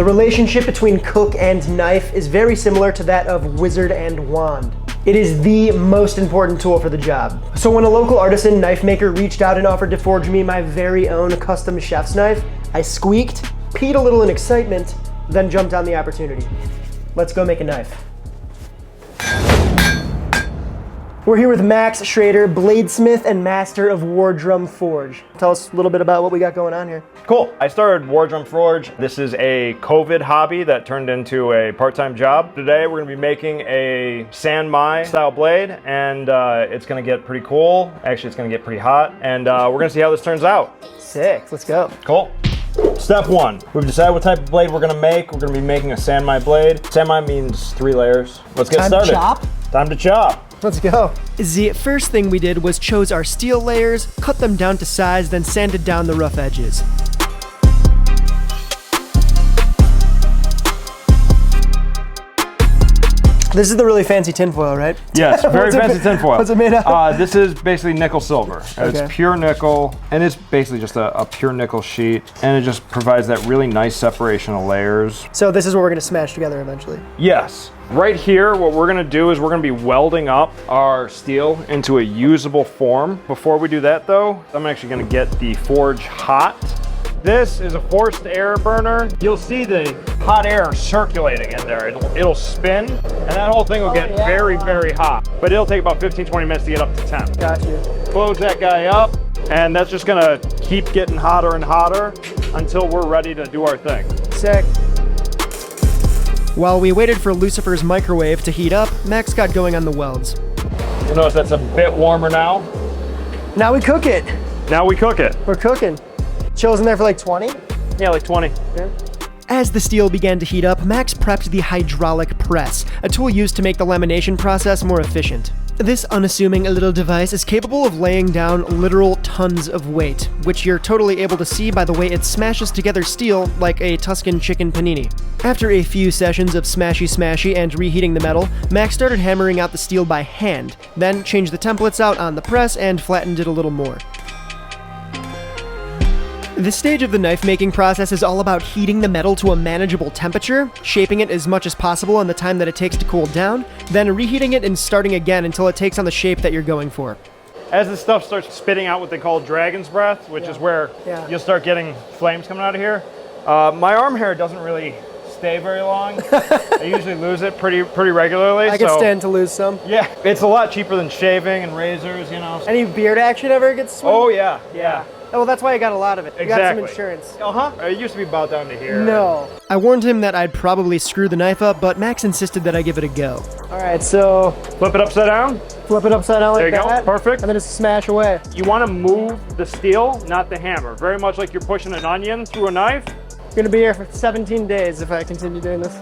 relationship between cook and knife is very similar to that of wizard and wand. It is the most important tool for the job. So when a local artisan knife maker reached out and offered to forge me my very own custom chef's knife, I squeaked, peed a little in excitement, then jumped on the opportunity. Let's go make a knife. We're here with Max Schroeder, bladesmith and master of Wardrum Forge. Tell us a little bit about what we got going on here. Cool. I started Wardrum Forge. This is a COVID hobby that turned into a part-time job. Today we're going to be making a San Mai style blade, and it's going to get pretty cool. Actually, it's going to get pretty hot, and we're going to see how this turns out. Sick. Let's go. Cool. Step one, we've decided what type of blade we're going to make. We're going to be making a San Mai blade. San Mai means 3 layers. Let's get started. Time to chop? Time to chop. Let's go. The first thing we did was chose our steel layers, cut them down to size, then sanded down the rough edges. This is the really fancy tinfoil, right? Yes, very fancy tinfoil. What's it made of? This is basically nickel silver. Okay. It's pure nickel, and it's basically just a pure nickel sheet, and it just provides that really nice separation of layers. So this is what we're gonna smash together eventually? Yes. Right here, what we're gonna do is we're gonna be welding up our steel into a usable form. Before we do that though, I'm actually gonna get the forge hot. This is a forced air burner. You'll see the hot air circulating in there. It'll spin, and that whole thing will get very, very hot. But it'll take about 15-20 minutes to get up to temp. Got you. Close that guy up, and that's just gonna keep getting hotter and hotter until we're ready to do our thing. Sick. While we waited for Lucifer's microwave to heat up, Max got going on the welds. You'll notice that's a bit warmer now. Now we cook it. Now we cook it. We're cooking. Chills in there for like 20? Yeah, like 20. Yeah. As the steel began to heat up, Max prepped the hydraulic press, a tool used to make the lamination process more efficient. This unassuming little device is capable of laying down literal tons of weight, which you're totally able to see by the way it smashes together steel like a Tuscan chicken panini. After a few sessions of smashy and reheating the metal, Max started hammering out the steel by hand, then changed the templates out on the press and flattened it a little more. This stage of the knife making process is all about heating the metal to a manageable temperature, shaping it as much as possible on the time that it takes to cool down, then reheating it and starting again until it takes on the shape that you're going for. As this stuff starts spitting out what they call dragon's breath, which is where you'll start getting flames coming out of here, my arm hair doesn't really stay very long. I usually lose it pretty regularly. I can stand to lose some. Yeah, it's a lot cheaper than shaving and razors, you know. Any beard action ever gets swung? Oh yeah, yeah. Oh, well, that's why I got a lot of it. You Exactly. got some insurance. It used to be about down to here. No. I warned him that I'd probably screw the knife up, but Max insisted that I give it a go. All right, so Flip it upside down. flip it upside down like There you that. go, perfect. And then just smash away. You want to move the steel, not the hammer. Very much like you're pushing an onion through a knife. I'm gonna be here for 17 days if I continue doing this.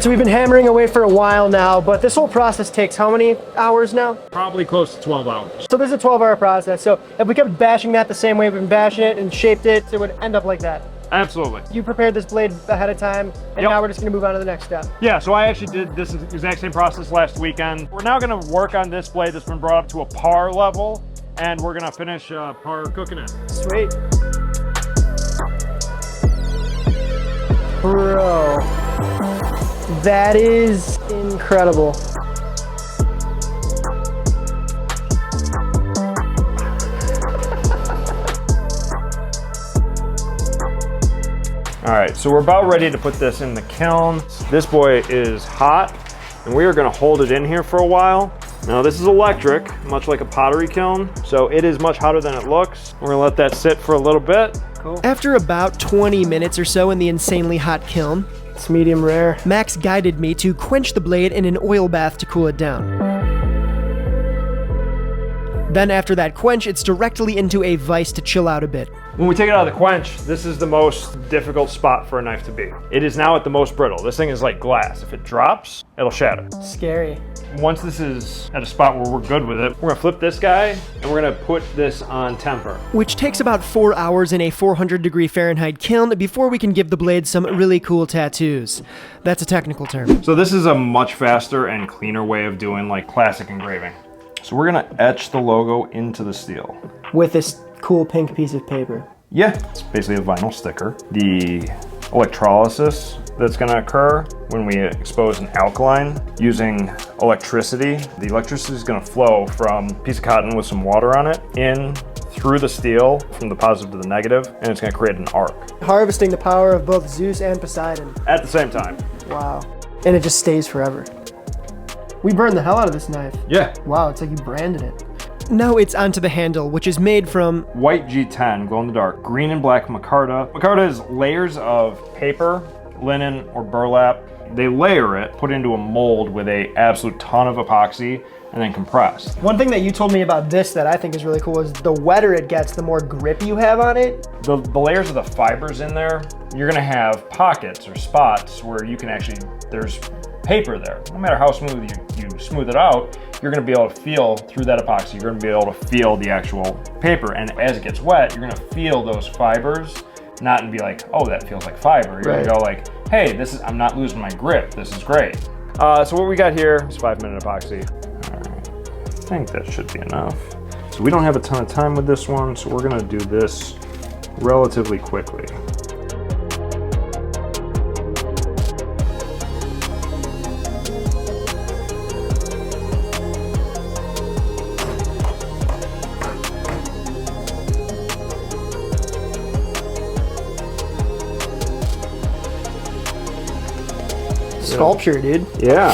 So we've been hammering away for a while now, but this whole process takes how many hours now? Probably close to 12 hours. So this is a 12-hour process. So if we kept bashing that the same way we've been bashing it and shaped it, it would end up like that. Absolutely. You prepared this blade ahead of time, and now we're just gonna move on to the next step. Yeah, so I actually did this exact same process last weekend. We're now gonna work on this blade that's been brought up to a par level, and we're gonna finish par cooking it. Sweet. Bro. That is incredible. All right, so we're about ready to put this in the kiln. This boy is hot, and we are gonna hold it in here for a while. Now this is electric, much like a pottery kiln, so it is much hotter than it looks. We're gonna let that sit for a little bit. Cool. After about 20 minutes or so in the insanely hot kiln, It's medium rare. Max guided me to quench the blade in an oil bath to cool it down. Then after that quench, it's directly into a vise to chill out a bit. When we take it out of the quench, this is the most difficult spot for a knife to be. It is now at the most brittle. This thing is like glass. If it drops, it'll shatter. Scary. once this is at a spot where we're good with it, we're gonna flip this guy and we're gonna put this on temper. Which takes about 4 hours in a 400-degree Fahrenheit kiln before we can give the blade some really cool tattoos. That's a technical term. So this is a much faster and cleaner way of doing like classic engraving. So we're gonna etch the logo into the steel. With this cool pink piece of paper. Yeah, it's basically a vinyl sticker. The electrolysis that's going to occur when we expose an alkaline using electricity. The electricity is going to flow from a piece of cotton with some water on it in through the steel from the positive to the negative, and it's going to create an arc. Harvesting the power of both Zeus and Poseidon. At the same time. Wow. And it just stays forever. We burned the hell out of this knife. Yeah. Wow, it's like you branded it. Now it's onto the handle, which is made from white G10, glow in the dark, green and black micarta. Micarta is layers of paper, linen, or burlap. They layer it, put it into a mold with a absolute ton of epoxy, and then compress. One thing that you told me about this that I think is really cool is the wetter it gets, the more grip you have on it. The layers of the fibers in there, you're gonna have pockets or spots where you can actually, there's paper there. No matter how smooth you smooth it out, you're gonna be able to feel through that epoxy, you're gonna be able to feel the actual paper. And as it gets wet, you're gonna feel those fibers, not and be like, oh, that feels like fiber. You're gonna go like, hey, I'm not losing my grip, this is great. So what we got here is 5-minute epoxy. All right, I think that should be enough. So we don't have a ton of time with this one, so we're gonna do this relatively quickly. Sculpture, dude. Yeah.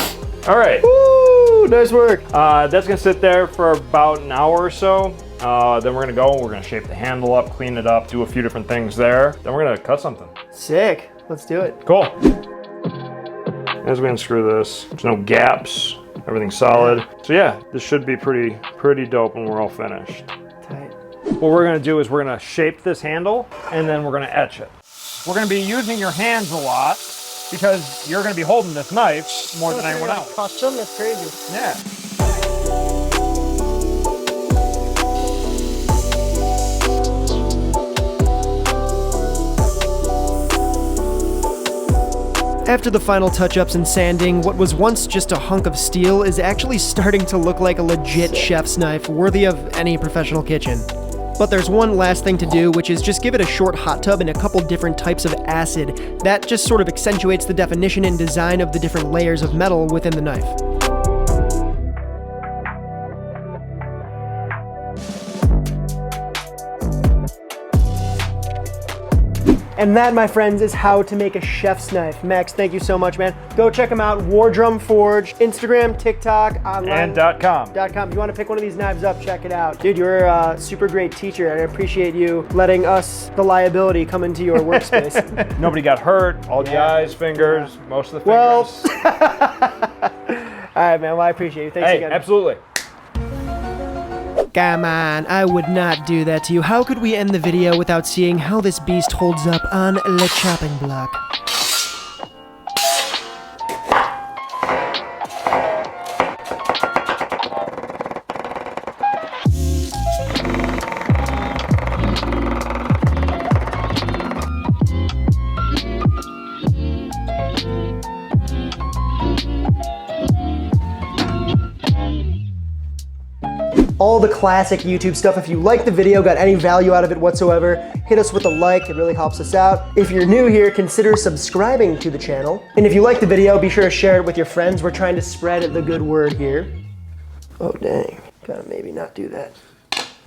All right. Woo, nice work. That's gonna sit there for about an hour or so. Then we're gonna go, we're gonna shape the handle up, clean it up, do a few different things there. Then we're gonna cut something. Sick. Let's do it. Cool. As we unscrew this, there's no gaps, everything's solid. So yeah, this should be pretty dope when we're all finished. Tight. What we're gonna do is we're gonna shape this handle and then we're gonna etch it. We're gonna be using your hands a lot because you're gonna be holding this knife more than anyone else. Custom? That's crazy. Yeah. After the final touch-ups and sanding, what was once just a hunk of steel is actually starting to look like a legit chef's knife worthy of any professional kitchen. But there's one last thing to do, which is just give it a short hot tub and a couple different types of acid. That just sort of accentuates the definition and design of the different layers of metal within the knife. And that, my friends, is how to make a chef's knife. Max, thank you so much, man. Go check them out. Wardrum Forge, Instagram, TikTok, online. And .com. .com. If you want to pick one of these knives up, check it out. Dude, you're a super great teacher, and I appreciate you letting us, the liability, come into your workspace. Nobody got hurt. All the eyes, fingers, most of the Well, fingers. all right, man. Well, I appreciate you. Thanks Hey, again. absolutely. Come on, I would not do that to you. How could we end the video without seeing how this beast holds up on the chopping block? All the classic YouTube stuff. If you like the video, got any value out of it whatsoever, hit us with a like, it really helps us out. If you're new here, consider subscribing to the channel. And if you like the video, be sure to share it with your friends. We're trying to spread the good word here. Oh dang, gotta maybe not do that.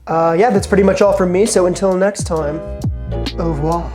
Yeah, that's pretty much all from me, so until next time, au revoir.